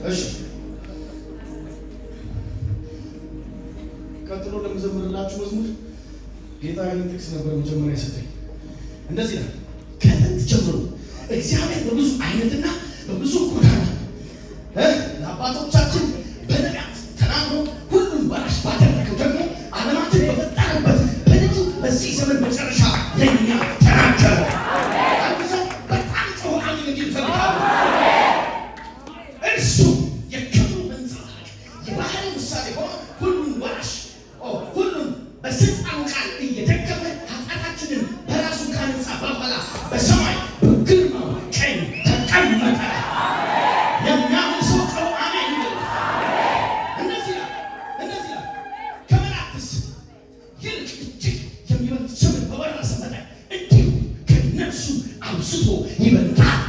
እሺ ቀጥሎ ለመዘምርላችሁ መዝሙር ጌታ ይህን ጥቅስ ነበር መጀመሪያ የሰጠኝ። እንደዚህ ነው። ከጥንት ጀምሮ እግዚአብሔር በብዙ አይነትና በብዙ ጎዳና ለአባቶቻችን በነቢያት ተናግሮ ሁሉን ወራሽ ባደረገው ደግሞ ዓለማትን በፈጠረበት በልጁ በዚህ ዘመን መጨረሻ ለእኛ ተናገረ። አንድ ሰው በጣም ጮኸ አሜን እንዲል እፈልጋለሁ። እርሱ የክብሩ መንጸባረቅ የባህሪ ምሳሌ ሆኖ ሁሉን ወራሽ ሁሉን በስልጣኑ ቃል እየደገፈ ኃጢአታችንን በራሱ ካነጻ በኋላ በሰማይ በግርማው ቀኝ ተቀመጠ። የሚያምን ሰው ጮኸ አሜን ይበል። እንደዚህ ነው ከመላእክትስ ይልቅ እጅግ የሚበልጥ ስምን በወረሰ መጠን እንዲሁ ከነርሱ አብዝቶ ይበልጣል።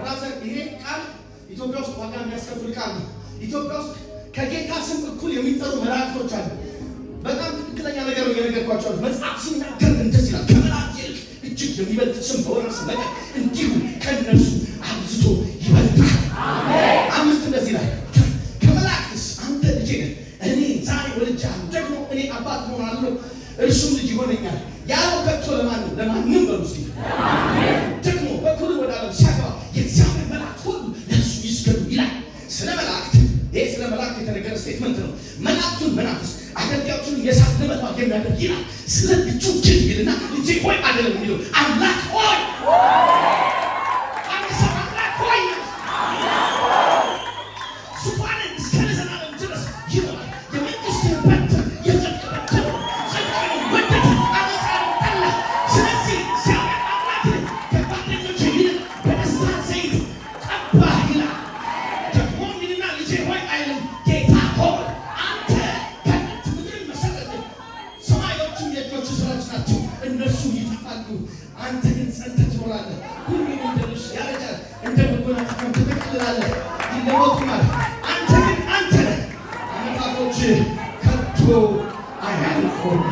ራዘር ይሄ ቃል ኢትዮጵያ ውስጥ ዋጋ የሚያስከፍል ቃል ነው። ኢትዮጵያ ውስጥ ከጌታ ስም እኩል የሚጠሩ መላእክቶች አሉ። በጣም ትክክለኛ ነገር ነው የነገርኳቸው። መጽሐፍ ሲናገር እንደዚህ ይላል፣ ከመላእክት ይልቅ እጅግ የሚበልጥ ስም በወረሰ መጠን እንዲሁ ከነርሱ አብዝቶ ይበልጣል። አምስት እንደዚህ ይላል፣ ከመላእክትስ አንተ ልጄ ነህ፣ እኔ ዛሬ ወልጄሃለሁ፣ ደግሞ እኔ አባት እሆናለሁ፣ እርሱም ልጅ ይሆነኛል ያለው ከቶ ለማን ነው? ለማንም በሉ እስኪ። ደግሞ በኩር ወደ ዓለም ሲያገባ የእግዚአብሔር መላእክት ሁሉ ለእርሱ ይስገዱ ይላል። ስለ መላእክት ይህ ስለ መላእክት የተነገረ ስቴትመንት ነው። መላእክቱን መናፍስት አገልጋዮቹን የእሳት ነበልባል የሚያደርግ ይላል። ስለ ልጁ ግን ይልና ልጄ ሆይ አይደለም የሚለው አምላክ ሆይ አምላክ ሆይ ዙፋንን እስከ ለዘላለም ድረስ ይኖራል። የመንግሥትን በትር የጽድቅ በትር ጽድቅን ወደደ ዓመፃን ጠላ። ስለዚህ እግዚአብሔር አምላክን ከጓደኞቼ ይልቅ በደስታ ዘይት ቀባህ ይላል። ደግሞ ይልና ልጄ ሆይ አይልም ጌታ ሆይ አንተ ከጥንት ምድርን መሰረትህ፣ ሰማዮችም የእጆችህ ሥራዎች ናቸው። እነርሱ ይጠፋሉ፣ አንተ ግን ጸንተህ ትኖራለህ። ሁሉም እንደ ልብስ ያረጃል፣ እንደ መጎናጸፊያም ትጠቀልላለህ፣ ይለወጡማል። አንተ ግን አንተ ነህ፣ ዓመታቶችህ ከቶ አያልፉም።